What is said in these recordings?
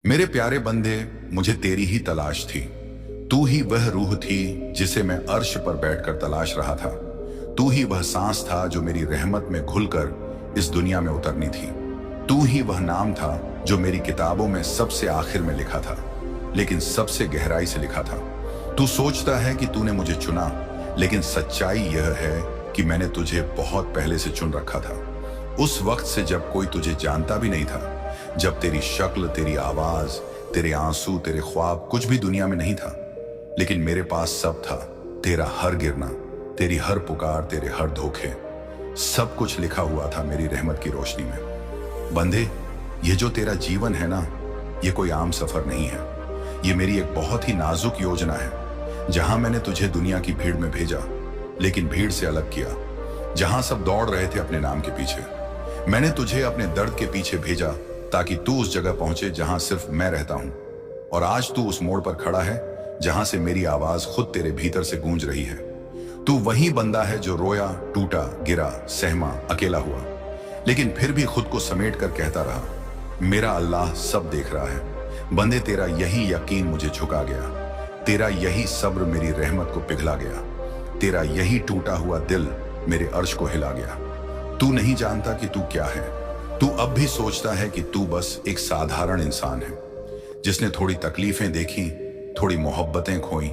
मेरे प्यारे बंदे, मुझे तेरी ही तलाश थी। तू ही वह रूह थी जिसे मैं अर्श पर बैठकर तलाश रहा था। तू ही वह सांस था जो मेरी रहमत में घुलकर इस दुनिया में उतरनी थी। तू ही वह नाम था जो मेरी किताबों में सबसे आखिर में लिखा था, लेकिन सबसे गहराई से लिखा था। तू सोचता है कि तूने मुझे चुना, लेकिन सच्चाई यह है कि मैंने तुझे बहुत पहले से चुन रखा था। उस वक्त से जब कोई तुझे जानता भी नहीं था, जब तेरी शक्ल, तेरी आवाज, तेरे आंसू, तेरे ख्वाब कुछ भी दुनिया में नहीं था, लेकिन मेरे पास सब था। तेरा हर गिरना, तेरी हर पुकार, तेरे हर धोखे, सब कुछ लिखा हुआ था मेरी रहमत की रोशनी में। बंदे, ये जो तेरा जीवन है ना, ये कोई आम सफर नहीं है। ये मेरी एक बहुत ही नाजुक योजना है, जहां मैंने तुझे दुनिया की भीड़ में भेजा, लेकिन भीड़ से अलग किया। जहां सब दौड़ रहे थे अपने नाम के पीछे, मैंने तुझे अपने दर्द के पीछे भेजा, ताकि तू उस जगह पहुंचे जहां सिर्फ मैं रहता हूं। और आज तू उस मोड़ पर खड़ा है जहां से मेरी आवाज खुद तेरे भीतर से गूंज रही है। तू वही बंदा है जो रोया, टूटा, गिरा, सहमा, अकेला हुआ, लेकिन फिर भी खुद को समेट कर कहता रहा, मेरा अल्लाह सब देख रहा है। बंदे, तेरा यही यकीन मुझे झुका गया। तेरा यही सब्र मेरी रहमत को पिघला गया। तेरा यही टूटा हुआ दिल मेरे अर्श को हिला गया। तू नहीं जानता कि तू क्या है। तू अब भी सोचता है कि तू बस एक साधारण इंसान है, जिसने थोड़ी तकलीफें देखी, थोड़ी मोहब्बतें खोई,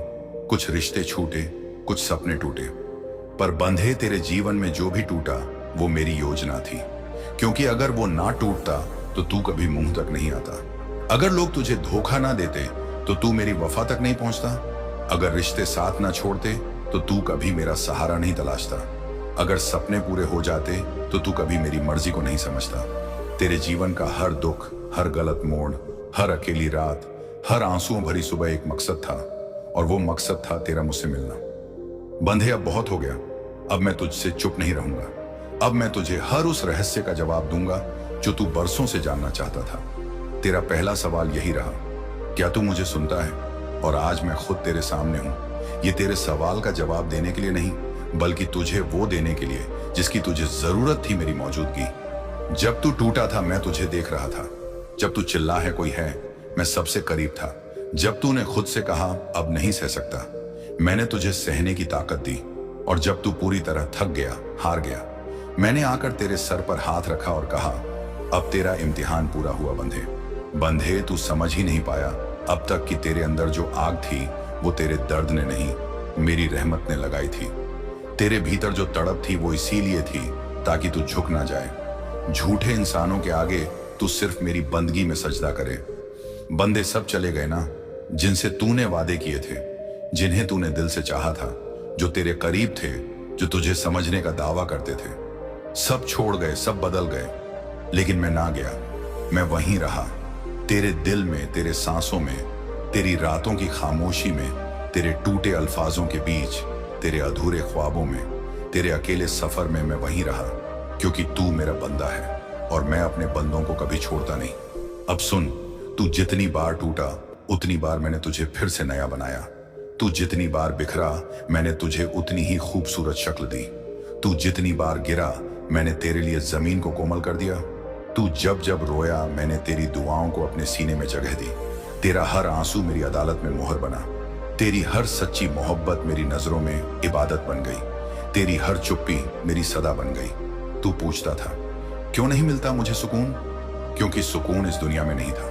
कुछ रिश्ते छूटे, कुछ सपने टूटे। पर बंधे, तेरे जीवन में जो भी टूटा वो मेरी योजना थी, क्योंकि अगर वो ना टूटता तो तू कभी मुंह तक नहीं आता। अगर लोग तुझे धोखा ना देते तो तू मेरी वफा तक नहीं पहुंचता। अगर रिश्ते साथ ना छोड़ते तो तू कभी मेरा सहारा नहीं तलाशता। अगर सपने पूरे हो जाते तो तू कभी मेरी मर्जी को नहीं समझता। तेरे जीवन का हर दुख, हर गलत मोड़, हर अकेली रात, हर आंसुओं भरी सुबह एक मकसद था, और वो मकसद था तेरा मुझसे मिलना। बंधे, अब बहुत हो गया। अब मैं तुझसे चुप नहीं रहूंगा। अब मैं तुझे हर उस रहस्य का जवाब दूंगा जो तू बरसों से जानना चाहता था। तेरा पहला सवाल यही रहा, क्या तू मुझे सुनता है? और आज मैं खुद तेरे सामने हूं, ये तेरे सवाल का जवाब देने के लिए नहीं, बल्कि तुझे वो देने के लिए जिसकी तुझे जरूरत थी, मेरी मौजूदगी। जब तू टूटा था मैं तुझे देख रहा था। जब तू चिल्ला है कोई है, मैं सबसे करीब था। जब तूने खुद से कहा अब नहीं सह सकता, मैंने तुझे सहने की ताकत दी। और जब तू पूरी तरह थक गया, हार गया, मैंने आकर तेरे सर पर हाथ रखा और कहा, अब तेरा इम्तिहान पूरा हुआ बंधे। बंधे, तू समझ ही नहीं पाया अब तक कि तेरे अंदर जो आग थी वो तेरे दर्द ने नहीं, मेरी रहमत ने लगाई थी। तेरे भीतर जो तड़प थी वो इसीलिए थी ताकि तू झुक ना जाए। झूठे इंसानों के आगे तू सिर्फ मेरी बंदगी में सजदा करे। बंदे सब चले गए ना, जिनसे तूने वादे किए थे, जिन्हें तूने दिल से चाहा था, जो तेरे करीब थे, जो तुझे समझने का दावा करते थे। सब छोड़ गए, सब बदल गए, लेकिन मैं ना गया। मैं वहीं रहा, तेरे दिल में, तेरे सांसों में, तेरी रातों की खामोशी में, तेरे टूटे अल्फाजों के बीच, तेरे अधूरे ख्वाबों में, तेरे अकेले सफर में मैं वहीं रहा, क्योंकि तू मेरा बंदा है और मैं अपने बंदों को कभी छोड़ता नहीं। अब सुन, तू जितनी बार टूटा उतनी बार मैंने तुझे फिर से नया बनाया। तू जितनी बार बिखरा मैंने तुझे उतनी ही खूबसूरत शक्ल दी। तू जितनी बार गिरा मैंने तेरे लिए जमीन को कोमल कर दिया। तू जब जब रोया मैंने तेरी दुआओं को अपने सीने में जगह दी। तेरा हर आंसू मेरी अदालत में मोहर बना। तेरी हर सच्ची मोहब्बत मेरी नजरों में इबादत बन गई। तेरी हर चुप्पी मेरी सदा बन गई। तू पूछता था क्यों नहीं मिलता मुझे सुकून? क्योंकि सुकून इस दुनिया में नहीं था,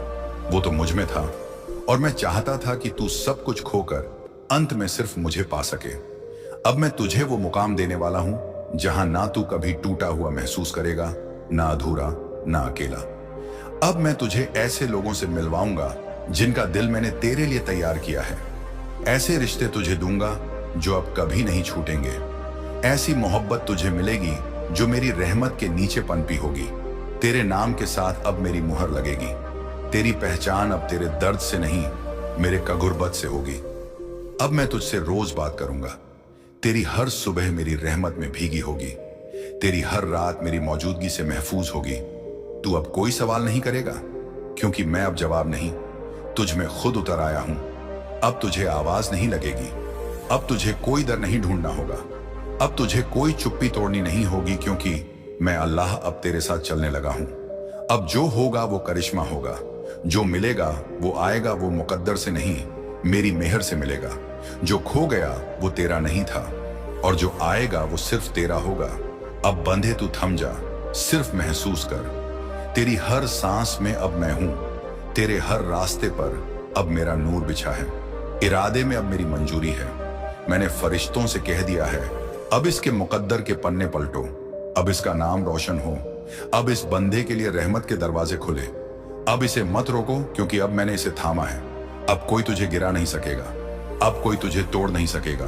वो तो मुझ में था। और मैं चाहता था कि तू सब कुछ खोकर अंत में सिर्फ मुझे पा सके। अब मैं तुझे वो मुकाम देने वाला हूं जहां ना तू कभी टूटा हुआ महसूस करेगा, ना अधूरा, ना अकेला। अब मैं तुझे ऐसे लोगों से मिलवाऊंगा जिनका दिल मैंने तेरे लिए तैयार किया है। ऐसे रिश्ते तुझे दूंगा जो अब कभी नहीं छूटेंगे। ऐसी मोहब्बत तुझे मिलेगी जो मेरी रहमत के नीचे पनपी होगी। तेरे नाम के साथ अब मेरी मुहर लगेगी। तेरी पहचान अब तेरे दर्द से नहीं, मेरे कगुर्बत से होगी। अब मैं तुझसे रोज बात करूंगा। तेरी हर सुबह मेरी रहमत में भीगी होगी। तेरी हर रात मेरी मौजूदगी से महफूज होगी। तू अब कोई सवाल नहीं करेगा, क्योंकि मैं अब जवाब नहीं, तुझ में खुद उतर आया हूं। अब तुझे आवाज नहीं लगेगी। अब तुझे कोई दर नहीं ढूंढना होगा। अब तुझे कोई चुप्पी तोड़नी नहीं होगी, क्योंकि मैं अल्लाह अब तेरे साथ चलने लगा हूं। अब जो होगा वो करिश्मा होगा, जो मिलेगा वो आएगा, वो मुकद्दर से नहीं मेरी मेहर से मिलेगा। जो खो गया वो तेरा नहीं था, और जो आएगा वो सिर्फ तेरा होगा। अब बंधे तू थम जा, सिर्फ महसूस कर, तेरी हर सांस में अब मैं हूं, तेरे हर रास्ते पर अब मेरा नूर बिछा है। इरादे में अब मेरी मंजूरी है, मैंने फरिश्तों से कह दिया है, अब इसके मुकद्दर के पन्ने पलटो, अब इसका नाम रोशन हो, अब इस बंदे के लिए रहमत के दरवाजे खुले। अब इसे मत रोको, क्योंकि अब मैंने इसे थामा है। अब कोई तुझे गिरा नहीं सकेगा, अब कोई तुझे तोड़ नहीं सकेगा,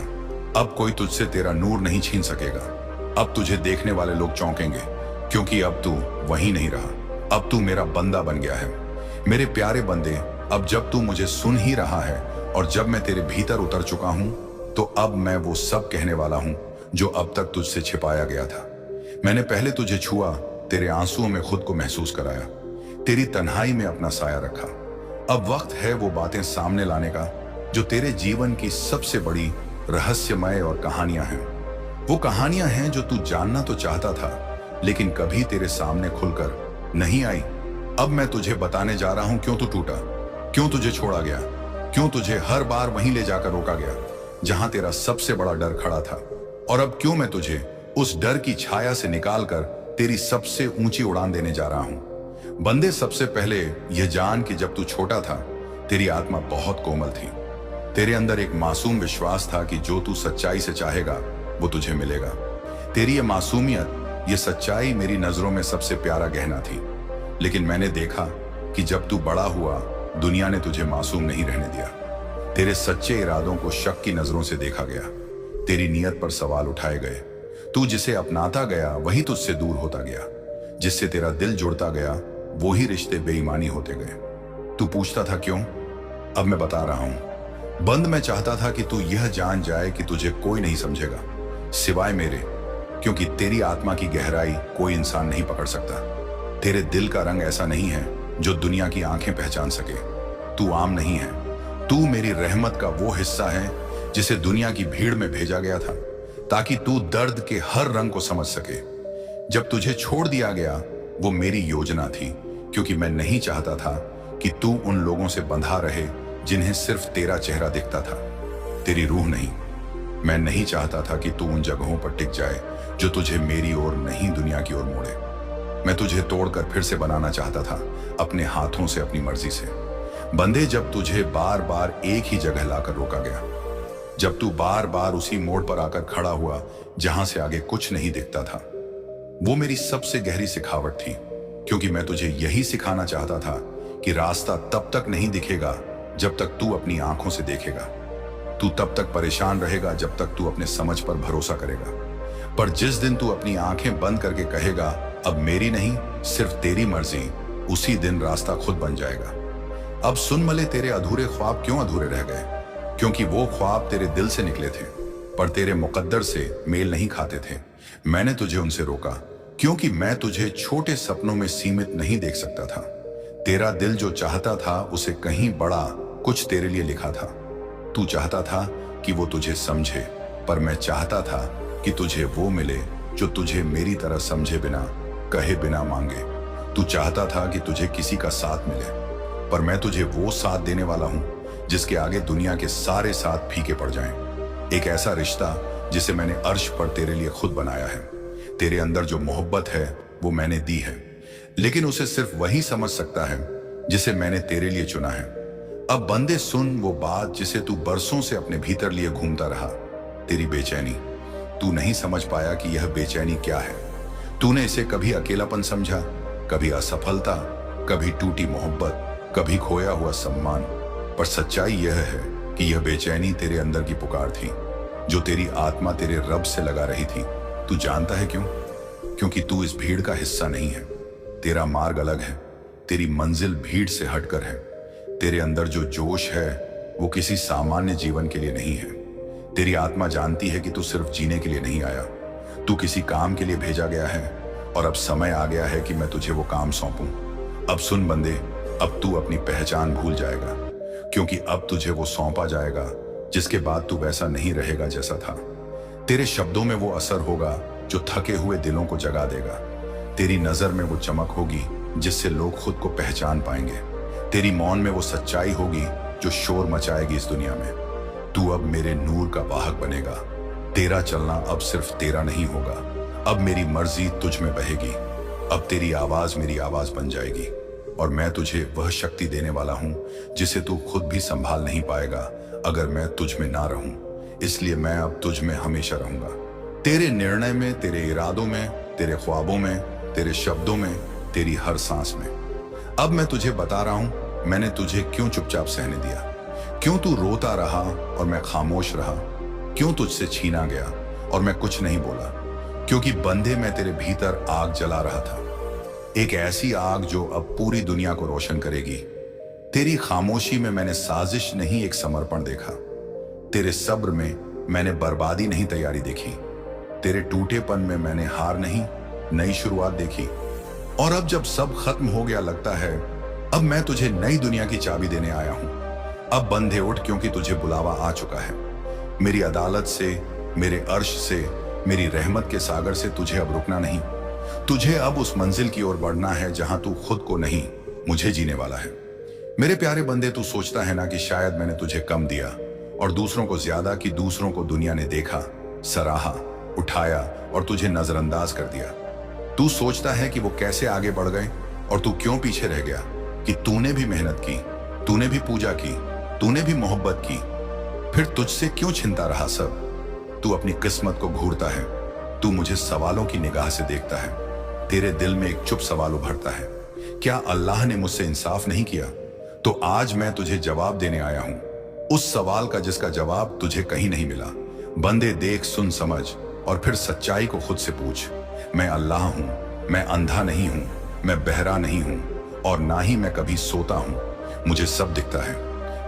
अब कोई तुझसे तेरा नूर नहीं छीन सकेगा। अब तुझे देखने वाले लोग चौंकेंगे, क्योंकि अब तू वही नहीं रहा, अब तू मेरा बंदा बन गया है। मेरे प्यारे बंदे, अब जब तू मुझे सुन ही रहा है और जब मैं तेरे भीतर उतर चुका हूं, तो अब मैं वो सब कहने वाला हूं जो अब तक तुझसे छिपाया गया था। मैंने पहले तुझे छुआ, तेरे आंसुओं में खुद को महसूस कराया, तेरी तन्हाई में अपना साया रखा। अब वक्त है वो बातें सामने लाने का जो तेरे जीवन की सबसे बड़ी रहस्यमय और कहानियां हैं। वो कहानियां हैं जो तू जानना तो चाहता था, लेकिन कभी तेरे सामने खुलकर नहीं आई। अब मैं तुझे बताने जा रहा हूं क्यों तू टूटा, क्यों तुझे छोड़ा गया, क्यों तुझे हर बार वहीं ले जाकर रोका गया जहां तेरा सबसे बड़ा डर खड़ा था, और अब क्यों मैं तुझे उस डर की छाया से निकालकर तेरी सबसे ऊंची उड़ान देने जा रहा हूं। बंदे, सबसे पहले यह जान कि जब तू छोटा था तेरी आत्मा बहुत कोमल थी। तेरे अंदर एक मासूम विश्वास था कि जो तू सच्चाई से चाहेगा वो तुझे मिलेगा। तेरी ये मासूमियत, ये सच्चाई मेरी नजरों में सबसे प्यारा गहना थी। लेकिन मैंने देखा कि जब तू बड़ा हुआ, दुनिया ने तुझे मासूम नहीं रहने दिया। तेरे सच्चे इरादों को शक की नजरों से देखा गया, तेरी नीयत पर सवाल उठाए गए। तू जिसे अपनाता गया वही तुझसे दूर होता गया, जिससे तेरा दिल जुड़ता गया वही रिश्ते बेईमानी होते गए। तू पूछता था क्यों? अब मैं बता रहा हूं। बंद, मैं चाहता था कि तू यह जान जाए कि तुझे कोई नहीं समझेगा सिवाय मेरे, क्योंकि तेरी आत्मा की गहराई कोई इंसान नहीं पकड़ सकता। तेरे दिल का रंग ऐसा नहीं है जो दुनिया की आंखें पहचान सके। तू आम नहीं है, तू मेरी रहमत का वो हिस्सा है जिसे दुनिया की भीड़ में भेजा गया था ताकि तू दर्द के हर रंग को समझ सके। जब तुझे छोड़ दिया गया वो मेरी योजना थी, क्योंकि मैं नहीं चाहता था कि तू उन लोगों से बंधा रहे जिन्हें सिर्फ तेरा चेहरा दिखता था, तेरी रूह नहीं। मैं नहीं चाहता था कि तू उन जगहों पर टिक जाए जो तुझे मेरी ओर नहीं दुनिया की ओर मोड़े। मैं तुझे तोड़कर फिर से बनाना चाहता था, अपने हाथों से, अपनी मर्जी से। बंदे, जब तुझे बार बार एक ही जगह लाकर रोका गया, जब तू बार बार उसी मोड़ पर आकर खड़ा हुआ जहां से आगे कुछ नहीं दिखता था, वो मेरी सबसे गहरी सिखावट थी, क्योंकि मैं तुझे यही सिखाना चाहता था कि रास्ता तब तक नहीं दिखेगा जब तक तू अपनी आंखों से देखेगा। तू तब तक परेशान रहेगा जब तक तू अपने समझ पर भरोसा करेगा। पर जिस दिन तू अपनी आंखें बंद करके कहेगा अब मेरी नहीं सिर्फ तेरी मर्जी, उसी दिन रास्ता खुद बन जाएगा। अब सुन मले, तेरे अधूरे ख्वाब क्यों अधूरे रह गए? क्योंकि वो ख्वाब तेरे दिल से निकले थे, पर तेरे मुकद्दर से मेल नहीं खाते थे। मैंने तुझे उनसे रोका, क्योंकि मैं तुझे छोटे सपनों में सीमित नहीं देख सकता था। तेरा दिल जो चाहता था उसे कहीं बड़ा कुछ तेरे लिए लिखा था। तू चाहता था कि वो तुझे समझे, पर मैं चाहता था कि तुझे वो मिले जो तुझे मेरी तरह समझे बिना, कहे बिना मांगे। तू चाहता था कि तुझे किसी का साथ मिले, पर मैं तुझे वो साथ देने वाला हूं जिसके आगे दुनिया के सारे साथ फीके पड़ जाएं। एक ऐसा रिश्ता जिसे मैंने अर्श पर तेरे लिए खुद बनाया है। तेरे अंदर जो मोहब्बत है वो मैंने दी है, लेकिन उसे सिर्फ वही समझ सकता है जिसे मैंने तेरे लिए चुना है। अब बंदे, सुन वो बात जिसे तू बरसों से अपने भीतर लिए घूमता रहा, तेरी बेचैनी। तू नहीं समझ पाया कि यह बेचैनी क्या है। तूने इसे कभी अकेलापन समझा, कभी असफलता, कभी टूटी मोहब्बत, कभी खोया हुआ सम्मान। पर सच्चाई यह है कि यह बेचैनी तेरे अंदर की पुकार थी, जो तेरी आत्मा तेरे रब से लगा रही थी। तू जानता है क्यों? क्योंकि तू इस भीड़ का हिस्सा नहीं है। तेरा मार्ग अलग है, तेरी मंजिल भीड़ से हटकर है। तेरे अंदर जो जोश है वो किसी सामान्य जीवन के लिए नहीं है। तेरी आत्मा जानती है कि तू सिर्फ जीने के लिए नहीं आया, तू किसी काम के लिए भेजा गया है, और अब समय आ गया है कि मैं तुझे वो काम सौंपूं। अब सुन बंदे, अब तू अपनी पहचान भूल जाएगा, क्योंकि अब तुझे वो सौंपा जाएगा जिसके बाद तू वैसा नहीं रहेगा जैसा था। तेरे शब्दों में वो असर होगा जो थके हुए दिलों को जगा देगा। तेरी नजर में वो चमक होगी जिससे लोग खुद को पहचान पाएंगे। तेरी मौन में वो सच्चाई होगी जो शोर मचाएगी इस दुनिया में। तू अब मेरे नूर का वाहक बनेगा। तेरा चलना अब सिर्फ तेरा नहीं होगा, अब मेरी मर्जी तुझ में बहेगी। अब तेरी आवाज मेरी आवाज बन जाएगी और मैं तुझे वह शक्ति देने वाला हूं जिसे तू खुद भी संभाल नहीं पाएगा अगर मैं तुझ में ना रहूं। इसलिए मैं अब तुझ में हमेशा रहूंगा, तेरे निर्णय में, तेरे इरादों में, तेरे ख्वाबों में, तेरे शब्दों में, तेरी हर सांस में। अब मैं तुझे बता रहा हूं मैंने तुझे क्यों चुपचाप सहने दिया, क्यों तू रोता रहा और मैं खामोश रहा, क्यों तुझसे छीना गया और मैं कुछ नहीं बोला। क्योंकि बंधे मैं तेरे भीतर आग जला रहा था, एक ऐसी आग जो अब पूरी दुनिया को रोशन करेगी। तेरी खामोशी में मैंने साजिश नहीं, एक समर्पण देखा। तेरे सब्र में मैंने बर्बादी नहीं, तैयारी देखी। तेरे टूटेपन में मैंने हार नहीं, नई शुरुआत देखी। और अब जब सब खत्म हो गया लगता है अब मैं तुझे नई दुनिया की चाबी देने आया हूं। अब बंधे उठ, क्योंकि तुझे बुलावा आ चुका है। मेरी अदालत से, मेरे अर्श से, मेरी रहमत के सागर से तुझे अब रुकना नहीं। तुझे अब उस मंजिल की ओर बढ़ना है जहां तू खुद को नहीं, मुझे जीने वाला है। मेरे प्यारे बंदे, तू सोचता है ना कि शायद मैंने तुझे कम दिया और दूसरों को ज्यादा, कि दूसरों को दुनिया ने देखा, सराहा, उठाया और तुझे नजरअंदाज कर दिया। तू सोचता है कि वो कैसे आगे बढ़ गए और तू क्यों पीछे रह गया, कि तूने भी मेहनत की, तूने भी पूजा की, तूने भी मोहब्बत की, फिर तुझसे क्यों छिनता रहा सब। तू अपनी किस्मत को घूरता है, तू मुझे सवालों की निगाह से देखता है। तेरे दिल में एक चुप सवाल उभरता है, क्या अल्लाह ने मुझसे इंसाफ नहीं किया। तो आज मैं तुझे जवाब देने आया हूं, उस सवाल का जिसका जवाब तुझे कहीं नहीं मिला। बंदे, देख, सुन, समझ और फिर सच्चाई को खुद से पूछ। मैं अल्लाह हूं, मैं अंधा नहीं हूं, मैं बहरा नहीं हूं और ना ही मैं कभी सोता हूं। मुझे सब दिखता है,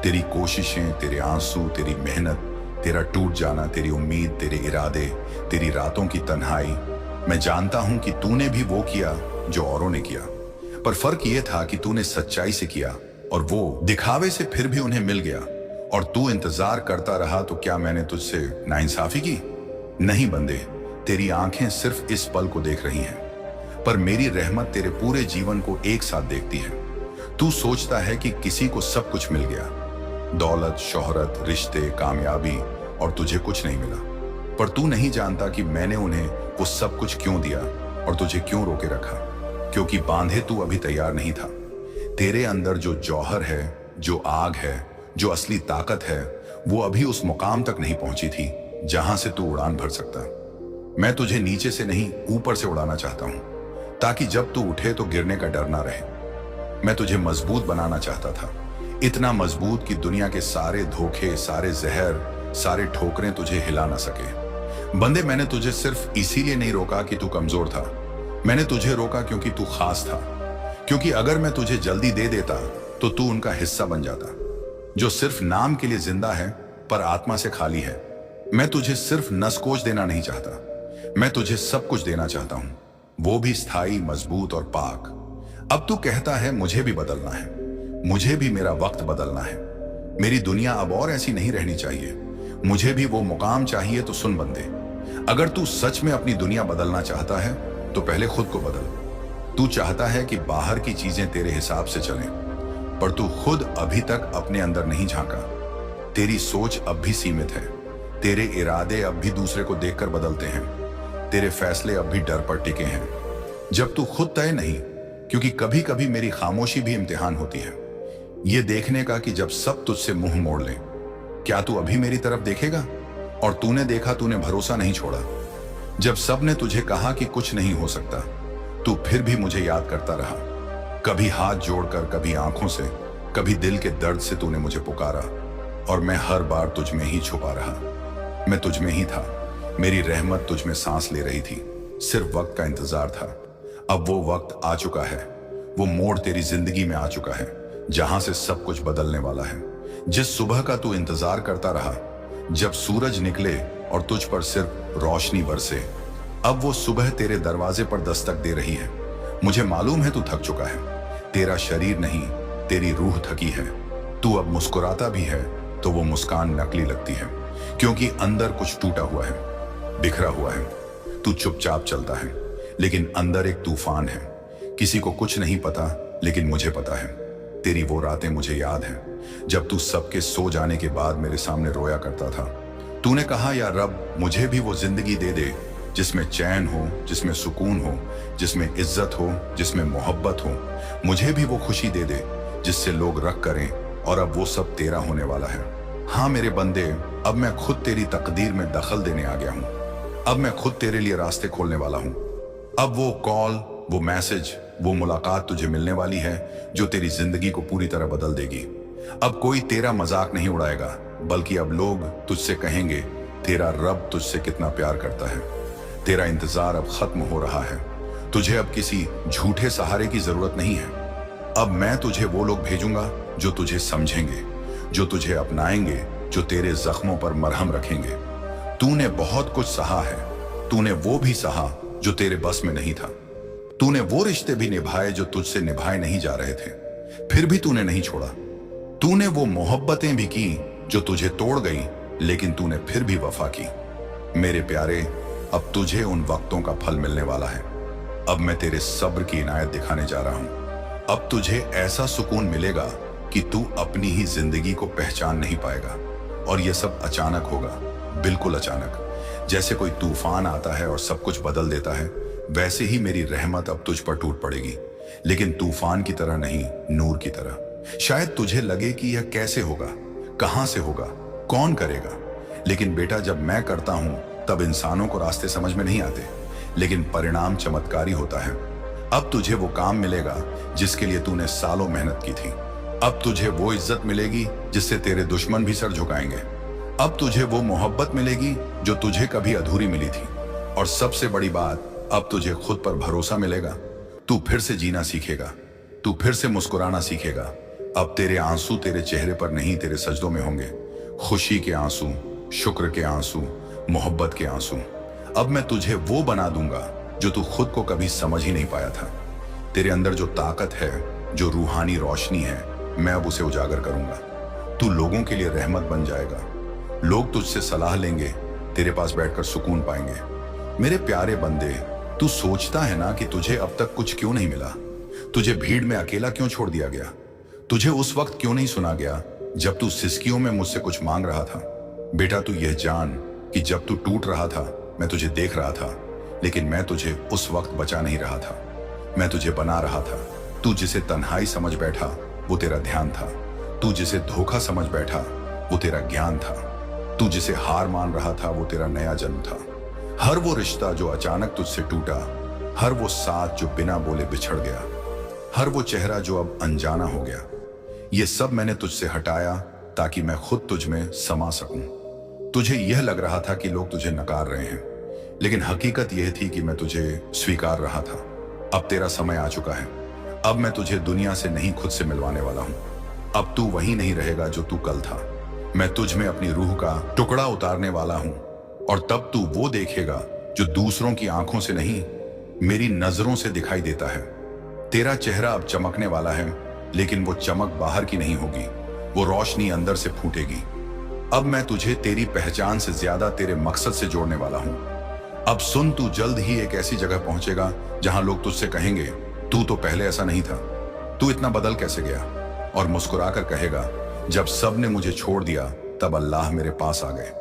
तेरी कोशिशें, तेरे आंसू, तेरी मेहनत, तेरा टूट जाना, तेरी उम्मीद, तेरे इरादे, तेरी रातों की तन्हाई। मैं जानता हूं कि तूने भी वो किया जो औरों ने किया, पर फर्क ये था कि तूने सच्चाई से किया और वो दिखावे से फिर भी उन्हें मिल गया। और तू इंतजार करता रहा, तो क्या मैंने तुझसे नाइंसाफी की? नहीं बंदे, तेरी आंखें सिर्फ इस पल को देख रही हैं, पर मेरी रहमत तेरे पूरे जीवन को एक साथ देखती है। तू सोचता है कि किसी को सब कुछ मिल गया, दौलत, शोहरत, रिश्ते, कामयाबी, और तुझे कुछ नहीं मिला। पर तू नहीं जानता कि मैंने उन्हें वो सब कुछ क्यों दिया और तुझे क्यों रोके रखा। क्योंकि बांधे तू अभी तैयार नहीं था। तेरे अंदर जो जौहर है, जो आग है, जो असली ताकत है, वो अभी उस मुकाम तक नहीं पहुंची थी जहां से तू उड़ान भर सकता। मैं तुझे नीचे से नहीं, ऊपर से उड़ाना चाहता हूं, ताकि जब तू उठे तो गिरने का डर ना रहे। मैं तुझे मजबूत बनाना चाहता था, इतना मजबूत कि दुनिया के सारे धोखे, सारे जहर, सारे ठोकरें तुझे हिला ना सके। बंदे, मैंने तुझे सिर्फ इसीलिए नहीं रोका कि तू कमजोर था। मैंने तुझे रोका क्योंकि तू खास था। क्योंकि अगर मैं तुझे जल्दी दे देता तो तू उनका हिस्सा बन जाता, जो सिर्फ नाम के लिए जिंदा है पर आत्मा से खाली है। मैं तुझे सिर्फ नसकोच देना नहीं चाहता, मैं तुझे सब कुछ देना चाहता हूं, वो भी स्थायी, मजबूत और पाक। अब तू कहता है मुझे भी बदलना है, मुझे भी मेरा वक्त बदलना है, मेरी दुनिया अब और ऐसी नहीं रहनी चाहिए, मुझे भी वो मुकाम चाहिए। तो सुन बंदे, अगर तू सच में अपनी दुनिया बदलना चाहता है तो पहले खुद को बदल। तू चाहता है कि बाहर की चीजें तेरे हिसाब से चलें, पर तू खुद अभी तक अपने अंदर नहीं झांका। तेरी सोच अब भी सीमित है, तेरे इरादे अब भी दूसरे को देखकर बदलते हैं, तेरे फैसले अब भी डर पर टिके हैं। जब तू खुद तय नहीं, क्योंकि कभी कभी मेरी खामोशी भी इम्तिहान होती है, ये देखने का कि जब सब तुझसे मुंह मोड़ लें, क्या तू अभी मेरी तरफ देखेगा? और तूने देखा, तूने भरोसा नहीं छोड़ा। जब सब ने तुझे कहा कि कुछ नहीं हो सकता, तू फिर भी मुझे याद करता रहा। कभी हाथ जोड़कर, कभी आंखों से, कभी दिल के दर्द से तूने मुझे पुकारा, और मैं हर बार तुझ में ही छुपा रहा। मैं तुझ में ही था, मेरी रहमत तुझ में सांस ले रही थी, सिर्फ वक्त का इंतजार था। अब वो वक्त आ चुका है, वो मोड़ तेरी जिंदगी में आ चुका है जहां से सब कुछ बदलने वाला है। जिस सुबह का तू इंतजार करता रहा, जब सूरज निकले और तुझ पर सिर्फ रोशनी बरसे, अब वो सुबह तेरे दरवाजे पर दस्तक दे रही है। मुझे मालूम है तू थक चुका है, तेरा शरीर नहीं, तेरी रूह थकी है। तू अब मुस्कुराता भी है तो वो मुस्कान नकली लगती है, क्योंकि अंदर कुछ टूटा हुआ है, बिखरा हुआ है। तू चुपचाप चलता है, लेकिन अंदर एक तूफान है। किसी को कुछ नहीं पता, लेकिन मुझे पता है। तेरी वो रातें मुझे याद हैं जब तू सबके सो जाने के बाद मेरे सामने रोया करता था। तूने कहा, या रब, मुझे भी वो जिंदगी दे दे जिसमें चैन हो, जिसमें सुकून हो, जिसमें इज्जत हो, जिसमें मोहब्बत हो। मुझे भी वो खुशी दे दे जिससे लोग रख करें, और अब वो सब तेरा होने वाला है। हाँ मेरे बंदे, अब मैं खुद तेरी तकदीर में दखल देने आ गया हूँ। अब मैं खुद तेरे लिए रास्ते खोलने वाला हूँ। अब वो कॉल, वो मैसेज, वो मुलाकात तुझे मिलने वाली है जो तेरी जिंदगी को पूरी तरह बदल देगी। अब कोई तेरा मजाक नहीं उड़ाएगा, बल्कि अब लोग तुझसे कहेंगे, तेरा रब तुझसे कितना प्यार करता है। तेरा इंतजार अब खत्म हो रहा है। तुझे अब किसी झूठे सहारे की जरूरत नहीं है। अब मैं तुझे वो लोग भेजूंगा जो तुझे समझेंगे, जो तुझे अपनाएंगे, जो तेरे जख्मों पर मरहम रखेंगे। तूने बहुत कुछ सहा है। तूने वो भी सहा जो तेरे बस में नहीं था। तूने वो रिश्ते भी निभाए जो तुझसे निभाए नहीं जा रहे थे, फिर भी तूने नहीं छोड़ा। तूने वो मोहब्बतें भी की जो तुझे तोड़ गई, लेकिन तूने फिर भी वफा की। मेरे प्यारे, अब तुझे उन वक्तों का फल मिलने वाला है। अब मैं तेरे सब्र की इनायत दिखाने जा रहा हूं। अब तुझे ऐसा सुकून मिलेगा कि तू अपनी ही जिंदगी को पहचान नहीं पाएगा। और यह सब अचानक होगा, बिल्कुल अचानक। जैसे कोई तूफान आता है और सब कुछ बदल देता है, वैसे ही मेरी रहमत अब तुझ पर टूट पड़ेगी, लेकिन तूफान की तरह नहीं, नूर की तरह। शायद तुझे लगे कि यह कैसे होगा, कहां से होगा, कौन करेगा, लेकिन बेटा, जब मैं करता हूं तब इंसानों को रास्ते समझ में नहीं आते, लेकिन परिणाम चमत्कारी होता है। अब तुझे वो काम मिलेगा जिसके लिए तूने सालों मेहनत की थी। अब तुझे वो इज्जत मिलेगी जिससे तेरे दुश्मन भी सर झुकाएंगे। अब तुझे वो मोहब्बत मिलेगी जो तुझे कभी अधूरी मिली थी। और सबसे बड़ी बात, अब तुझे खुद पर भरोसा मिलेगा। तू फिर से जीना सीखेगा, तू फिर से मुस्कुराना सीखेगा। अब तेरे आंसू तेरे चेहरे पर नहीं, तेरे सजदों में होंगे। खुशी के आंसू, शुक्र के आंसू, मोहब्बत के आंसू। अब मैं तुझे वो बना दूंगा जो तू खुद को कभी समझ ही नहीं पाया था। तेरे अंदर जो ताकत है, जो रूहानी रोशनी है, मैं अब उसे उजागर करूंगा। तू लोगों के लिए रहमत बन जाएगा। लोग तुझसे सलाह लेंगे, तेरे पास बैठकर सुकून पाएंगे। मेरे प्यारे बंदे, तू सोचता है ना कि तुझे अब तक कुछ क्यों नहीं मिला? तुझे भीड़ में अकेला क्यों छोड़ दिया गया? तुझे उस वक्त क्यों नहीं सुना गया जब तू सिसकियों में मुझसे कुछ मांग रहा था? बेटा, तू यह जान कि जब तू टूट रहा था, मैं तुझे देख रहा था, लेकिन मैं तुझे उस वक्त बचा नहीं रहा था। मैं तुझे बना रहा था। तू जिसे तन्हाई समझ बैठा, वो तेरा ध्यान था। तू जिसे धोखा समझ बैठा, वो तेरा ज्ञान था। तू जिसे हार मान रहा था, वो तेरा नया जन्म था। हर वो रिश्ता जो अचानक तुझसे टूटा, हर वो साथ जो बिना बोले बिछड़ गया, हर वो चेहरा जो अब अनजाना हो गया, ये सब मैंने तुझसे हटाया ताकि मैं खुद तुझ में समा सकूं। तुझे यह लग रहा था कि लोग तुझे नकार रहे हैं, लेकिन हकीकत यह थी कि मैं तुझे स्वीकार रहा था। अब तेरा समय आ चुका है। अब मैं तुझे दुनिया से नहीं, खुद से मिलवाने वाला हूं। अब तू वही नहीं रहेगा जो तू कल था। मैं तुझ में अपनी रूह का टुकड़ा उतारने वाला हूं, और तब तू वो देखेगा जो दूसरों की आंखों से नहीं, मेरी नजरों से दिखाई देता है। तेरा चेहरा अब चमकने वाला है, लेकिन वो चमक बाहर की नहीं होगी, वो रोशनी अंदर से फूटेगी। अब मैं तुझे तेरी पहचान से ज्यादा तेरे मकसद से जोड़ने वाला हूं। अब सुन, तू जल्द ही एक ऐसी जगह पहुंचेगा जहां लोग तुझसे कहेंगे, तू तो पहले ऐसा नहीं था, तू इतना बदल कैसे गया? और मुस्कुराकर कहेगा, जब सब ने मुझे छोड़ दिया तब अल्लाह मेरे पास आ गए।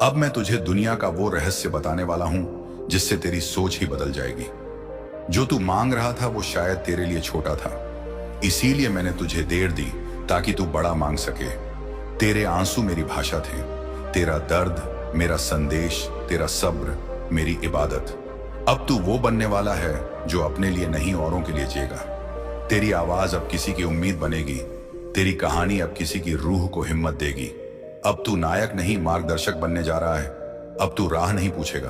अब मैं तुझे दुनिया का वो रहस्य बताने वाला हूं जिससे तेरी सोच ही बदल जाएगी। जो तू मांग रहा था वो शायद तेरे लिए छोटा था, इसीलिए मैंने तुझे देर दी ताकि तू बड़ा मांग सके। तेरे आंसू मेरी भाषा थे, तेरा दर्द मेरा संदेश, तेरा सब्र मेरी इबादत। अब तू वो बनने वाला है जो अपने लिए नहीं, औरों के लिए जिएगा। तेरी आवाज अब किसी की उम्मीद बनेगी, तेरी कहानी अब किसी की रूह को हिम्मत देगी। अब तू नायक नहीं, मार्गदर्शक बनने जा रहा है। अब तू राह नहीं पूछेगा,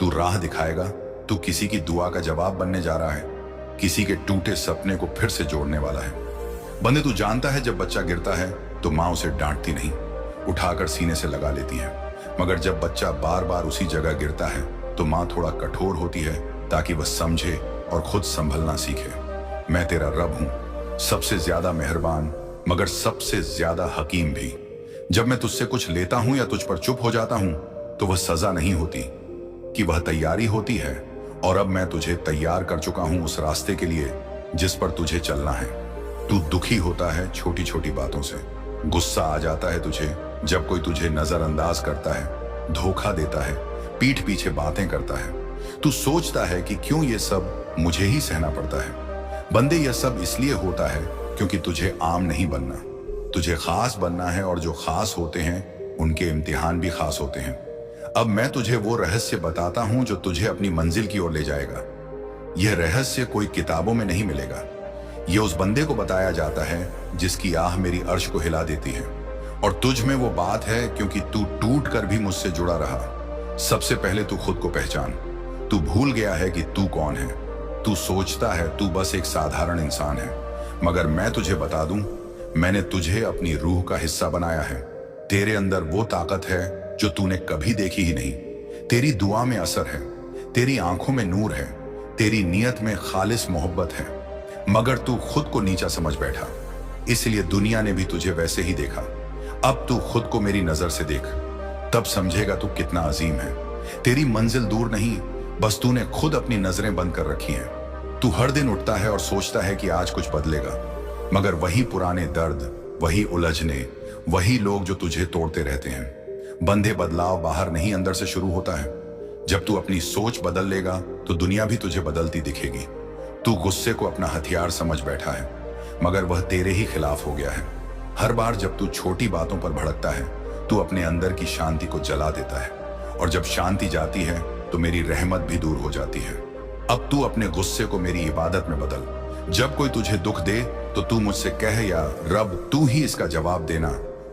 तू राह दिखाएगा। तू किसी की दुआ का जवाब बनने जा रहा है, किसी के टूटे सपने को फिर से जोड़ने वाला है। बंदे, तू जानता है जब बच्चा गिरता है तो माँ उसे डांटती नहीं, उठाकर सीने से लगा लेती है, मगर जब बच्चा बार बार उसी जगह गिरता है तो माँ थोड़ा कठोर होती है ताकि वह समझे और खुद संभलना सीखे। मैं तेरा रब हूं, सबसे ज्यादा मेहरबान मगर सबसे ज्यादा हकीम भी। जब मैं तुझसे कुछ लेता हूं या तुझ पर चुप हो जाता हूं तो वह सजा नहीं होती, कि वह तैयारी होती है। और अब मैं तुझे तैयार कर चुका हूं उस रास्ते के लिए जिस पर तुझे चलना है। तू दुखी होता है छोटी छोटी बातों से। गुस्सा आ जाता है तुझे जब कोई तुझे नजरअंदाज करता है, धोखा देता है, पीठ पीछे बातें करता है। तू सोचता है कि क्यों ये सब मुझे ही सहना पड़ता है। बंदे, यह सब इसलिए होता है क्योंकि तुझे आम नहीं बनना, तुझे खास बनना है, और जो खास होते हैं उनके इम्तिहान भी खास होते हैं। अब मैं तुझे वो रहस्य बताता हूं जो तुझे अपनी मंजिल की ओर ले जाएगा। यह रहस्य कोई किताबों में नहीं मिलेगा। यह उस बंदे को बताया जाता है जिसकी आह मेरी अर्श को हिला देती है। और तुझ में वो बात है क्योंकि तू टूट कर भी मुझसे जुड़ा रहा। सबसे पहले तू खुद को पहचान। तू भूल गया है कि तू कौन है। तू सोचता है तू बस एक साधारण इंसान है, मगर मैं तुझे बता दूं, मैंने तुझे अपनी रूह का हिस्सा बनाया है। तेरे अंदर वो ताकत है जो तूने कभी देखी ही नहीं। तेरी दुआ में असर है, तेरी आंखों में नूर है, तेरी नीयत में खालिस मोहब्बत है, मगर तू खुद को नीचा समझ बैठा। इसलिए दुनिया ने भी तुझे वैसे ही देखा। अब तू खुद को मेरी नजर से देख, तब समझेगा तू कितना अजीम है। तेरी मंजिल दूर नहीं, बस तूने खुद अपनी नजरें बंद कर रखी हैं। तू हर दिन उठता है और सोचता है कि आज कुछ बदलेगा, मगर वही पुराने दर्द, वही उलझने, वही लोग जो तुझे तोड़ते रहते हैं। बंधे बदलाव बाहर नहीं अंदर से शुरू होता है। जब तू अपनी सोच बदल लेगा तो दुनिया भी तुझे बदलती दिखेगी। तू गुस्से को अपना हथियार समझ बैठा है, मगर वह तेरे ही खिलाफ हो गया है। हर बार जब तू छोटी बातों पर भड़कता है, तू अपने अंदर की शांति को जला देता है, और जब शांति जाती है तो मेरी रहमत भी दूर हो जाती है। अब तू अपने गुस्से को मेरी इबादत में बदल। जब कोई तुझे दुख दे तो तू मुझसे कह, या रब तू ही इसका जवाब देना,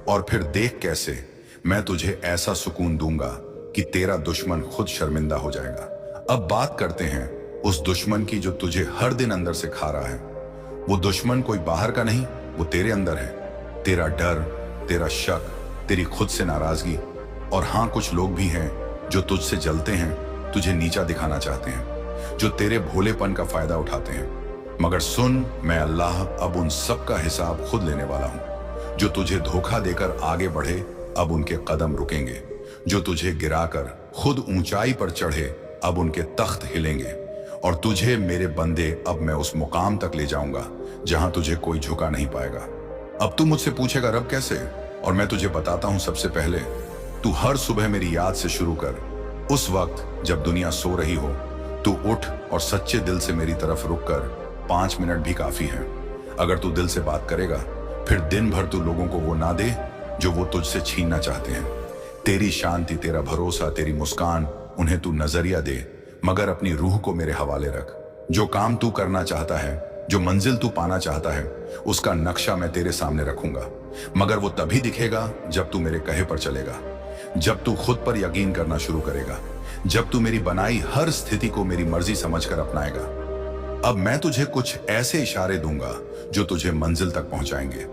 और फिर देख कैसे मैं तुझे ऐसा सुकून दूंगा कि तेरा दुश्मन खुद शर्मिंदा हो जाएगा। अब बात करते हैं उस दुश्मन की जो तुझे हर दिन अंदर से खा रहा है। वो दुश्मन कोई बाहर का नहीं, वो तेरे अंदर है। तेरा डर, तेरा शक, तेरी खुद से नाराजगी, और हाँ, कुछ लोग भी हैं जो तुझसे जलते हैं, तुझे नीचा दिखाना चाहते हैं, जो तेरे भोलेपन का फायदा उठाते हैं। मगर सुन, मैं अल्लाह अब उन सब का हिसाब खुद लेने वाला हूं। जो तुझे धोखा देकर आगे बढ़े, अब उनके कदम रुकेंगे। जो तुझे गिराकर खुद ऊंचाई पर चढ़े, अब उनके तख्त हिलेंगे। और तुझे मेरे बंदे, अब मैं उस मुकाम तक ले जाऊंगा जहां तुझे कोई झुका नहीं पाएगा। अब तू मुझसे पूछेगा, रब कैसे? और मैं तुझे बताता हूं। सबसे पहले तू हर सुबह मेरी याद से शुरू कर। उस वक्त जब दुनिया सो रही हो, तू उठ और सच्चे दिल से मेरी तरफ रुक कर 5 मिनट भी काफी है। अगर तू दिल से बात करेगा, फिर दिन भर तू लोगों को वो ना दे जो वो तुझसे छीनना चाहते हैं। तेरी शांति, तेरा भरोसा, तेरी मुस्कान, उन्हें तू नजरिया दे, मगर अपनी रूह को मेरे हवाले रख। जो काम तू करना चाहता है, जो मंजिल तू पाना चाहता है, उसका नक्शा मैं तेरे सामने रखूंगा, मगर वो तभी दिखेगा जब तू मेरे कहे पर चलेगा, जब तू खुद पर यकीन करना शुरू करेगा, जब तू मेरी बनाई हर स्थिति को मेरी मर्जी समझकर अपनाएगा। अब मैं तुझे कुछ ऐसे इशारे दूंगा जो तुझे मंजिल तक पहुंचाएंगे।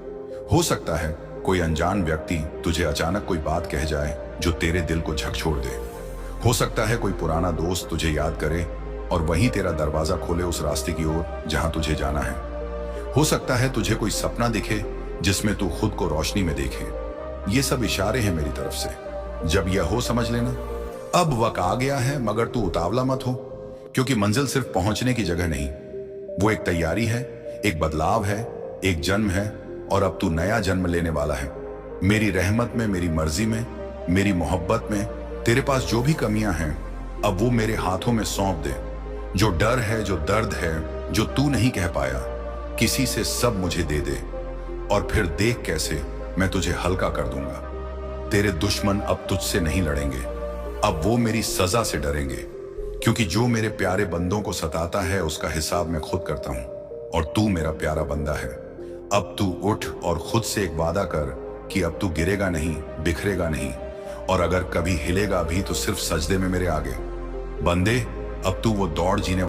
हो सकता है कोई अनजान व्यक्ति तुझे अचानक कोई बात कह जाए जो तेरे दिल को झकझोर दे। हो सकता है कोई पुराना दोस्त तुझे याद करे और वहीं तेरा दरवाजा खोले उस रास्ते की ओर जहां तुझे जाना है। हो सकता है तुझे कोई सपना दिखे जिसमें तू खुद को रोशनी में देखे। ये सब इशारे हैं मेरी तरफ से। जब यह हो, समझ लेना अब वक्त आ गया है, मगर तू उतावला मत हो, क्योंकि मंजिल सिर्फ पहुंचने की जगह नहीं, वो एक तैयारी है, एक बदलाव है, एक जन्म है, और अब तू नया जन्म लेने वाला है। मेरी रहमत में, मेरी मर्जी में, मेरी मोहब्बत में। तेरे पास जो भी कमियां हैं, अब वो मेरे हाथों में सौंप दे। जो डर है, जो दर्द है, जो तू नहीं कह पाया किसी से, सब मुझे दे दे, और फिर देख कैसे मैं तुझे हल्का कर दूंगा। तेरे दुश्मन अब तुझसे नहीं लड़ेंगे, अब वो मेरी सजा से डरेंगे, क्योंकि जो मेरे प्यारे बंदों को सताता है उसका हिसाब मैं खुद करता हूं, और तू मेरा प्यारा बंदा है। अब तू उठ और खुद से एक वादा कर कि अब तू गिरेगा नहीं, बिखरेगा नहीं, और अगर कभी हिलेगा भी तो सिर्फ सजदे में मेरे आगे। बंदे, अब तू वो दौड़ जीने